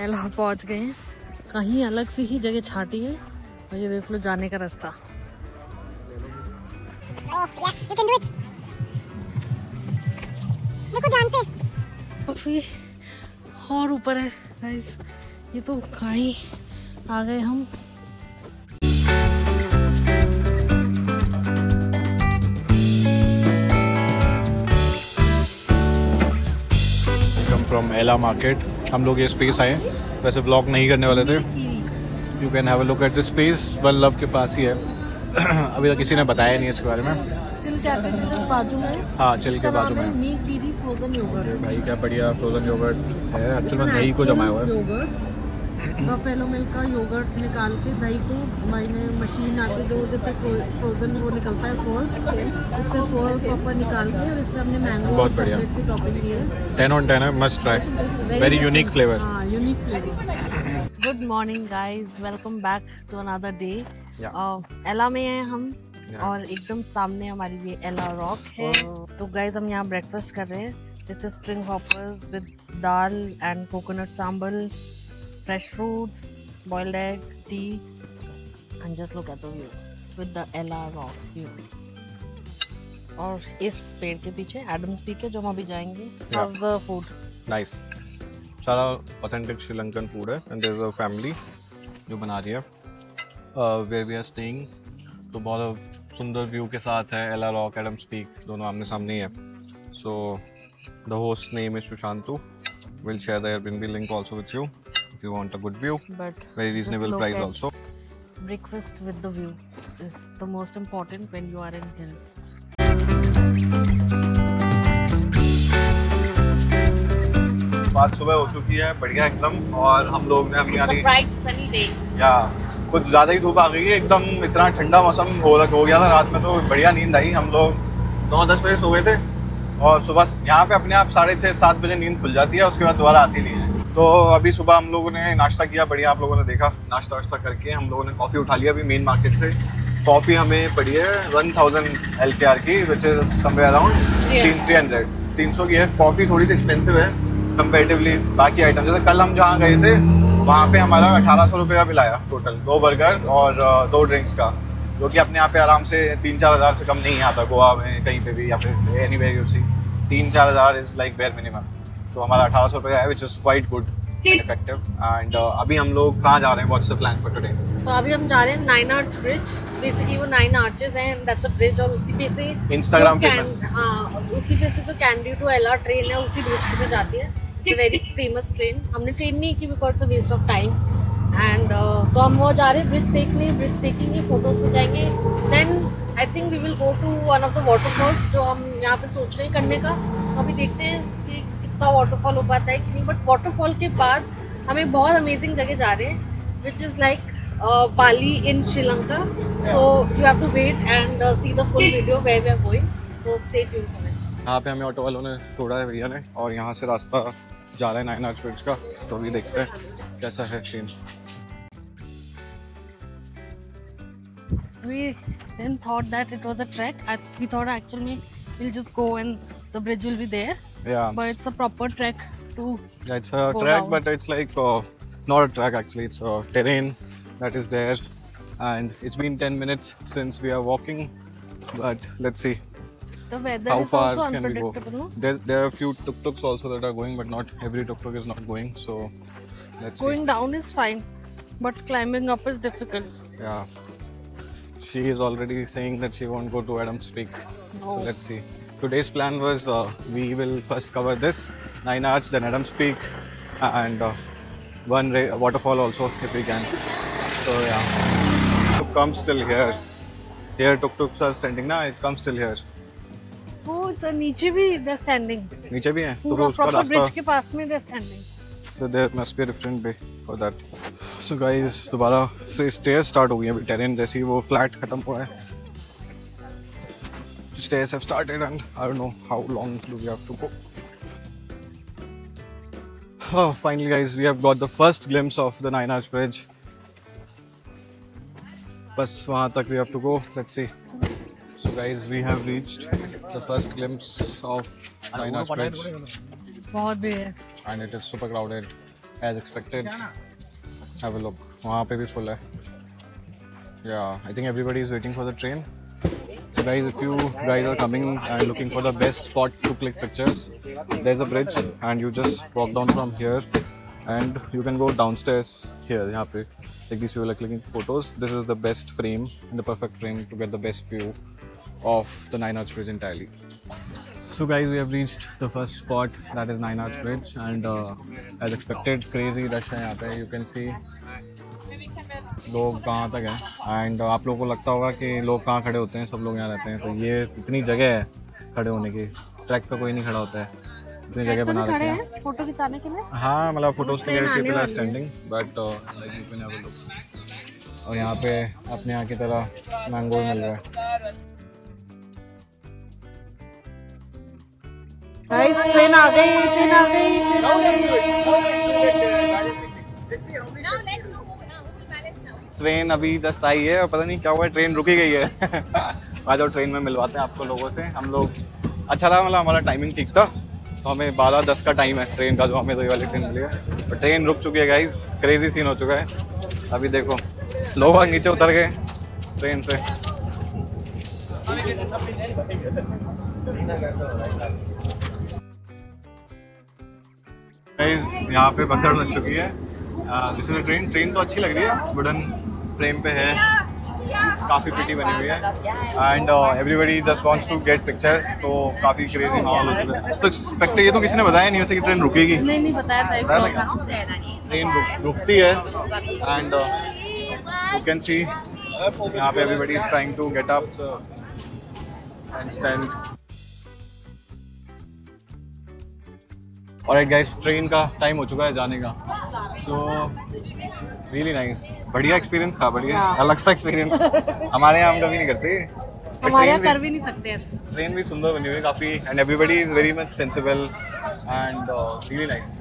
एला पहुंच गए हैं। कहीं अलग से ही जगह छाटी है और ये देख लो जाने का रास्ता। देखो ध्यान से। काफी और ऊपर है गाइस, ये तो कहीं आ गए हम। फ्रॉम एला मार्केट। हम लोग ये स्पेस आए, वैसे ब्लॉग नहीं करने वाले थे। You can have a look at this space, one love के पास ही है। अभी तक किसी ने बताया नहीं इसके बारे में। चिल कैफे के जस्ट बाजू में। हाँ, चिल के बाजू में। Meet kiwi frozen yogurt. भाई क्या बढ़िया फ्रोजन योगर्ट है, एक्चुअल में दही को जमाया हुआ है। बफेलो मिल्क का योगर्ट निकाल के दही को मैंने मशीन आती जो जैसे फ्रोजन वो निकलता है सोल्स, उससे सोल प्रॉपर निकाल के और इसमें हमने मैंगो बहुत बढ़िया की टॉपिंग की है। 10 on 10 है, must try, very unique flavour. हाँ, unique flavour. Good morning guys, welcome back to another day. एला में हैं हम और एकदम सामने हमारी ये एला रॉक है। तो गाइस हम यहाँ ब्रेकफास्ट कर रहे हैं। This is string hoppers with dal and coconut sambol, fresh fruits, boiled egg, tea, and just look at the view with the Ella Rock view. और इस पेड़ के पीछे एडम्स पीक है जो हम अभी जाएंगे। How's the food? Nice. सारा ऑथेंटिक श्रीलंकन फूड है and there is a family जो बना रही है वेयर वी आर स्टेइंग। तो बहुत सुंदर व्यू के साथ है एला रॉक, एडम्स पीक दोनों आमने सामने ही है। So the host name is Sushantu, will share the Airbnb link also with you if you want a good view, but very reasonable price also. Breakfast with the view is the most important when you are in hills. बात सुबह हो चुकी है बढ़िया एकदम, और हम लोग ने अपनी It's a bright sunny day. या कुछ ज़्यादा ही धूप आ गई है एकदम, इतना ठंडा मौसम हो गया था रात में, तो बढ़िया नींद आई। हम लोग 9-10 बजे सो गए थे और सुबह यहाँ पे अपने आप 6:30-7 बजे नींद खुल जाती है, उसके बाद दोबारा आती नहीं है। तो अभी सुबह हम लोगों ने नाश्ता किया बढ़िया, आप लोगों ने देखा। नाश्ता वाश्ता करके हम लोगों ने कॉफ़ी उठा लिया अभी मेन मार्केट से। कॉफ़ी हमें पड़ी है 1000 LKR की, विच इज समवेयर अराउंड 300 की है। कॉफ़ी थोड़ी सी एक्सपेंसिव है कंपेरेटिवली बाकी आइटम। जैसे कल हम जहाँ गए थे वहाँ पे हमारा 1800 रुपये का बिल आया टोटल, 2 बर्गर और 2 ड्रिंक्स का, जो कि अपने यहाँ पे आराम से 3-4 हज़ार से कम नहीं आता गोवा में कहीं पे भी, या फिर एनीवेयर यू सी 3-4 हज़ार इज़ लाइक बेयर मिनिमम। तो हमारा 1800 रुपये का है, which is quite good effective. And अभी हम लोग कहाँ जा रहे हैं, what's the plan for today? तो अभी हम जा रहे हैं 9 आर्च ब्रिज। बेसिकली वो 9 आर्चेस हैं, दैट्स अ ब्रिज, और उसी पे से इंस्टाग्राम फेमस, हाँ उसी पे से जो कैंडी टू एला ट्रेन है उसी ब्रिज पे से जाती है। It's a very famous train. हमने ट्रेन नहीं की because it's a waste of time. And तो हम वो जा रहे हैं ब्रिज देखने, ब्रिज देखेंगे, फोटोज हो जाएंगे। Then I think we will go to one of the waterfalls जो हम यहाँ पे सोच रहे हैं करने का। तो अभी देखते हैं कि कितना वाटरफॉल हो पाता है कि नहीं। बट वाटरफॉल के बाद हम एक बहुत अमेजिंग जगह जा रहे हैं which is like Bali in Sri Lanka. So you have to wait and see the full video where we are going, so stay tuned for it. यहाँ पे हमें ऑटो वालों ने छोड़ा है भैया ने, और यहाँ से रास्ता जा रहा है 9 आर्च ब्रिज का। तो अभी देखते हैं कैसा है scene. We didn't thought that it was a trek. We thought actually we'll just go and the bridge will be there. Yeah. But it's a proper trek to. Yeah, it's a trek, down. but it's like not a trek actually. It's a terrain that is there, and it's been 10 minutes since we are walking. But let's see. The weather how is far also can we go. unpredictable, no? There are a few tuk-tuks also that are going, but not every tuk-tuk is not going. So let's Going down is fine, but climbing up is difficult. see. Yeah. She is already saying that she won't go to Adams Peak. No. So let's see. Today's plan was we will first cover this 9 Arch, then Adams Peak, and one waterfall also if we can. So yeah, tuk comes still here. Here tuk-tuks are standing now. It comes still here. Oh, तो नीचे भी they're standing. नीचे भी है तो पूरा उसका proper रास्ता। bridge के पास में they're standing. So there must be a different way for that. So guys, दोबारा से stairs start हो गई हैं अभी, terrain जैसी वो flat खत्म हुआ है। The stairs have started and I don't know how long do we have to go. Oh, finally guys, we have got the first glimpse of the 9 Arch Bridge. बस वहाँ तक we have to go. Let's see. So guys, we have reached the first glimpse of 9 Arch Bridge. बहुत भीड़ है। And it is super crowded. As expected. Have a look, वहाँ पे भी full है। या I think everybody is waiting for the train. So guys, if you guys are coming and looking for the best spot to click pictures, there's a bridge and you just walk down from here and you can go downstairs here. यहाँ पे like these people are clicking photos. This is the best frame and the perfect frame to get the best view of the Nine Arch Bridge entirely. So guys, we have reached the first spot, that is Nine Arch Bridge, and as expected, crazy rush है यहाँ पे. You can see लोग कहाँ तक हैं and आप लोगों को लगता होगा कि लोग कहाँ खड़े होते हैं, सब लोग यहाँ रहते हैं। तो ये इतनी जगह है खड़े होने की, ट्रैक पे कोई नहीं खड़ा होता है, इतनी जगह बना रखी है फोटो खिंचाने के लिए। हाँ मतलब फोटोज के लिए people are standing but like you can have a look. और यहाँ पे अपने यहाँ की तरह मैंगो मिल रहा है। गाइस ट्रेन आ गई, ट्रेन आ गई। ट्रेन अभी जस्ट आई है और पता नहीं क्या हुआ है, ट्रेन रुकी गई है। आ जाओ ट्रेन में मिलवाते हैं आपको लोगों से। हम लोग अच्छा रहा, मतलब हमारा टाइमिंग ठीक था, तो हमें 12:10 का टाइम है ट्रेन का, जो हमें तो ये वाली ट्रेन मिली है। और ट्रेन रुक चुकी है गाइस, क्रेजी सीन हो चुका है। अभी देखो लोग नीचे उतर गए ट्रेन से। गाइस यहाँ पे भगदड़ लग चुकी है। दिस इज ट्रेन तो अच्छी लग रही है, वुडन फ्रेम पे है, काफ़ी प्रिटी बनी हुई है and everybody just wants to get pictures. तो काफ़ी क्रेजी माहौल हो चुका है। तो एक्सपेक्ट ये तो किसी ने बताया नहीं वैसे कि ट्रेन रुकेगी। नहीं बताया था। ट्रेन रुकती है एंड यू कैन सी यहाँ पे everybody is trying to get up and stand. Alright guys, train का टाइम हो चुका है जाने का। सो रियली नाइस, बढ़िया एक्सपीरियंस था, बढ़िया अलग सा एक्सपीरियंस। हमारे यहाँ हम कभी नहीं करते, हमारे यहाँ कर भी नहीं सकते ऐसे। ट्रेन भी सुंदर बनी हुई काफ़ी and everybody is very much sensible and really nice.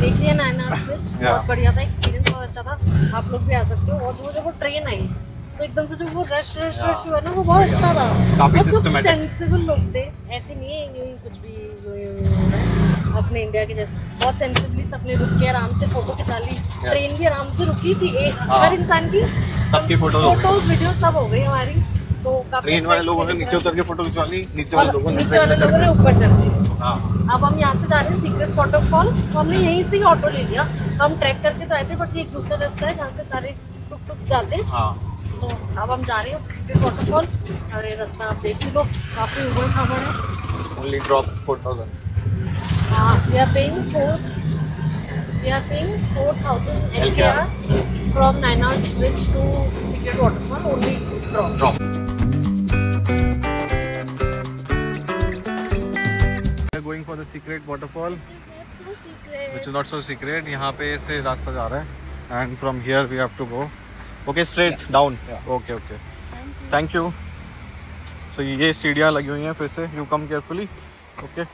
देख लिया नाइन आर्च ब्रिज, बहुत बढ़िया था, एक्सपीरियंस बहुत अच्छा था। आप लोग भी आ सकते हो। और जो ट्रेन आई तो एकदम से जो वो रश हुआ ना, वो बहुत अच्छा था। काफी सिस्टमैटिक, सेंसिबल लोग थे, ऐसे नहीं है यूं कुछ भी अपने इंडिया के जैसे। बहुत सेंसिबली सबने रुक के आराम से फोटो खिंचा ली। ट्रेन भी आराम से रुकी थी, हर इंसान की सबकी फोटोज वीडियो सब हो गई हमारी। तो ट्रेन वाले लोगों ने नीचे उतर के फोटो खिंचवा ली, नीचे वाले लोगों ने ऊपर चढ़ ली। अब हम यहाँ से जा रहे हैं सीक्रेट वाटरफॉल। तो हमने यहीं से ही ऑटो ले लिया, हम ट्रैक करके तो आए थे, बट ये एक दूसरा रास्ता है जहाँ से सारे टुक जाते हैं। तो अब हम जा रहे हैं सीक्रेट वाटरफॉल। और ये रास्ता आप देख लो, काफ़ी ऊबड़ खाबड़ है। Only drop 4000। हाँ, we are paying 4,000 LKR from Nine Arch Bridge to Secret Waterfall, only drop. We are going for the secret waterfall, which is not so secret. यहाँ पे से रास्ता जा रहा है and from here we have to go. Okay, straight down. Okay. Thank you. So ये सीढ़ियाँ लगी हुई हैं फिर से, you come carefully. Okay.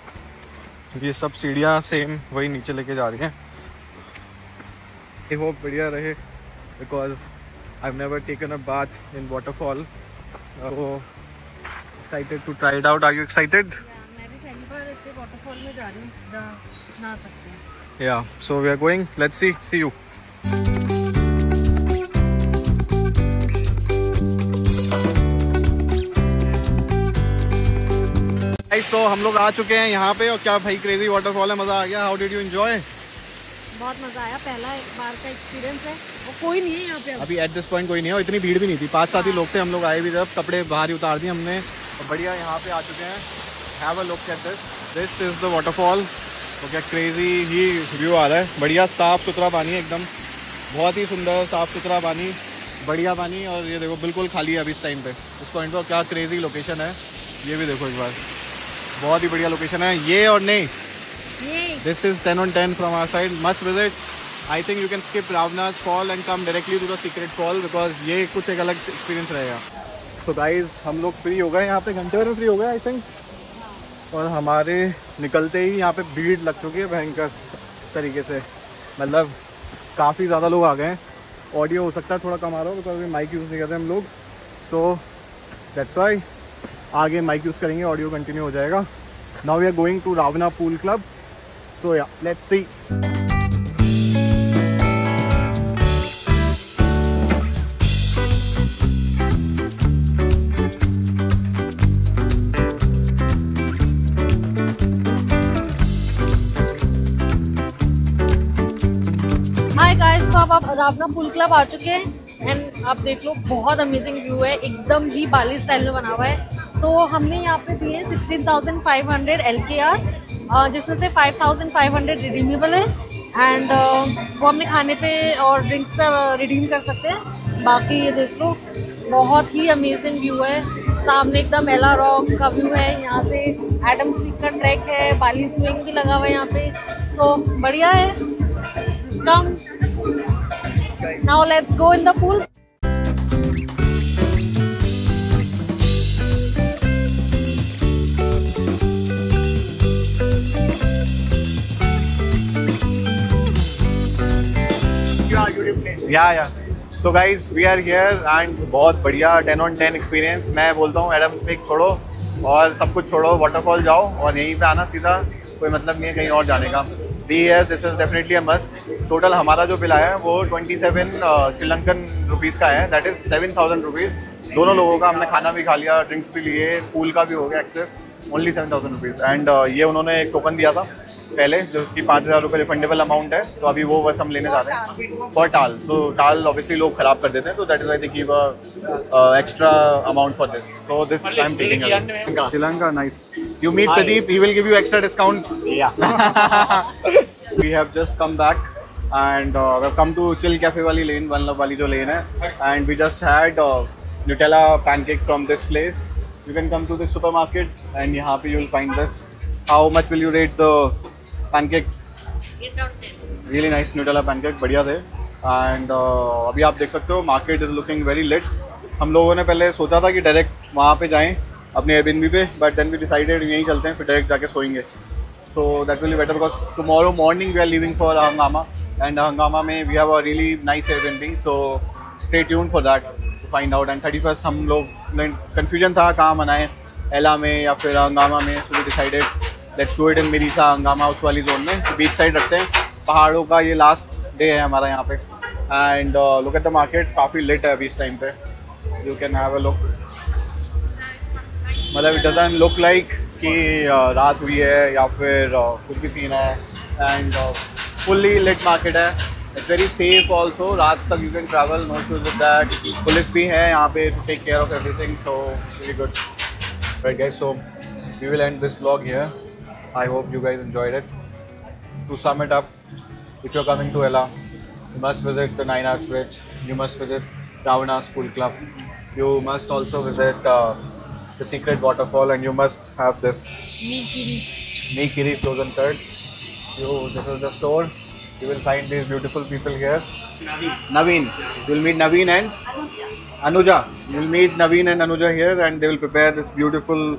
ये सब सीढ़ियाँ सेम वही नीचे लेके जा रही हैं। I hope बढ़िया रहे because I've never taken a bath in waterfall. So excited to try it out. Are you excited? मैं भी पहली बार ऐसे वाटरफॉल में जा रही हूँ, नहा सकते हैं। Yeah. So we are going. Let's see. See you. तो हम लोग आ चुके हैं यहाँ पे और क्या भाई क्रेजी वाटरफॉल है, मज़ा आ गया। How did you enjoy? बहुत मज़ा आया, पहला एक बार का एक्सपीरियंस है। और कोई नहीं है यहाँ पे अभी एट दिस पॉइंट कोई नहीं है और इतनी भीड़ भी नहीं थी, 5-7 ही लोग थे। हम लोग आए भी जब, कपड़े बाहर ही उतार दिए हमने और बढ़िया यहाँ पे आ चुके हैं। Have a look at this is the waterfall. तो क्या क्रेजी ही व्यू आ रहा है, बढ़िया साफ़ सुथरा पानी है एकदम, बहुत ही सुंदर साफ़ सुथरा पानी, बढ़िया पानी। और ये देखो बिल्कुल खाली है अभी इस टाइम पे, इस पॉइंट पर। क्या क्रेजी लोकेशन है, ये भी देखो एक बार, बहुत ही बढ़िया लोकेशन है ये। और नहीं, this is 10 on 10 from our side, must visit. I think you can skip Ravana's fall and come directly to the secret fall because ये कुछ एक अलग एक्सपीरियंस रहेगा। सो गाइज हम लोग फ्री हो गए यहाँ पे, घंटे भर में फ्री हो गए आई थिंक। और हमारे निकलते ही यहाँ पे भीड़ लग चुकी है भयंकर तरीके से, मतलब काफ़ी ज़्यादा लोग आ गए हैं। ऑडियो हो सकता है थोड़ा कम आ रहा हो बिकॉज माइक यूज़ नहीं करते हम लोग, सो दैट्स वाई। आगे माइक यूज़ करेंगे, ऑडियो कंटिन्यू हो जाएगा। Now we are going to Ravana Pool Club. So yeah, let's see. Hi guys, तो अब आप रावना पूल क्लब आ चुके हैं एंड आप देख लो बहुत अमेजिंग व्यू है, एकदम ही बाली स्टाइल में बना हुआ है। तो हमने यहाँ पे दिए 16,500 LKR, जिसमें से 5,500 रिडीमेबल है एंड वो हमने खाने पे और ड्रिंक्स पे रिडीम कर सकते हैं। बाकी ये देख लो बहुत ही अमेजिंग व्यू है, सामने एकदम एला रॉक का व्यू है, यहाँ से एडम्स पीक का ट्रैक है, बाली स्विंग भी लगा हुआ है यहाँ पे, तो बढ़िया है। Come. Now let's go in the pool. Yeah. So guys, we are here and बहुत बढ़िया 10 on 10 एक्सपीरियंस। मैं बोलता हूँ एडम पिक छोड़ो और सब कुछ छोड़ो, वाटरफॉल जाओ और यहीं पे आना सीधा, कोई मतलब नहीं है कहीं और जाने का। Be here, this is definitely a must. Total हमारा जो बिल आया है वो 27 श्रीलंकन रुपीज़ का है, दैट इज़ 7,000 रुपीज़ दोनों लोगों का। हमने खाना भी खा लिया, ड्रिंक्स भी लिए, पूल का भी हो गया एक्सेस, ओनली 7,000 रुपीज़। एंड ये उन्होंने एक टोकन दिया था पहले जो कि 5,000 रुपये रिफंडेबल अमाउंट है, तो अभी वो बस हम लेने जा रहे हैं फॉर टाल। तो टाल ऑब्वियसली लोग ख़राब कर देते हैं, तो that is why they give extra amount for this. So this I am taking Sri Lanka. Nice, you meet Pradeep, he will give you extra discount. Yeah. We have just come back and we have come to Chill Cafe wali lane, One Love wali jo lane hai, and we just had Nutella pancake from this place. You can come to this supermarket and यहाँ पे you will find this. How much will you rate the pancakes? 8 out of 10. Really nice Nutella pancake, बढ़िया थे। And अभी आप देख सकते हो market is looking very lit. हम लोगों ने पहले सोचा था कि डायरेक्ट वहाँ पे जाएं अपने एयरबिनबी पे, बट देन वी डिसाइडेड यहीं चलते हैं, फिर डायरेक्ट जाके सोएंगे। So that will be better because tomorrow morning we are leaving for Hungama and Hungama में we have a really nice Airbnb, so stay tuned for that to find out. And 31st हम लोग confusion था कहाँ मनाएं, एला में या फिर हंगामा में, so we decided let's do it in Mirissa Hungama, उस वाली जोन में, बीच साइड रखते हैं। पहाड़ों का ये लास्ट डे है हमारा यहाँ पे। And look at the market, काफ़ी लेट है अभी इस टाइम पे, you can have a look. मतलब इट डजंट लुक लाइक कि रात हुई है या फिर कुछ भी सीन है। एंड फुल्ली लिट मार्केट है, इट्स वेरी सेफ ऑल्सो, रात तक you can travel, no issues with that. Police भी है यहाँ पे to take care of everything, so very good. Right guys, so we will end this vlog here. I hope you guys enjoyed it. To sum it up, if you are coming to Ella, you must visit the 9 Arcs Bridge, you must visit Ravana's Pool Club, you must also visit the secret waterfall, and you must have this Meekiri frozen curd. This is the store. You will find these beautiful people here. Naveen. You will meet Naveen and Anuja. You will meet Naveen and Anuja here, and they will prepare this beautiful,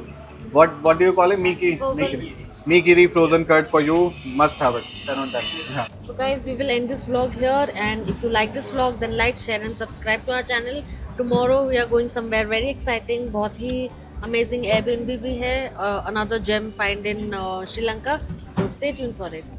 what do you call it? Meekiri frozen curd for you. Must have it. 10 on 10. Yeah. So guys, we will end this vlog here, and if you like this vlog then like, share and subscribe to our channel. Tomorrow we are going somewhere very exciting, बहुत ही amazing Airbnb भी है, another gem find in Sri Lanka, so stay tuned for it.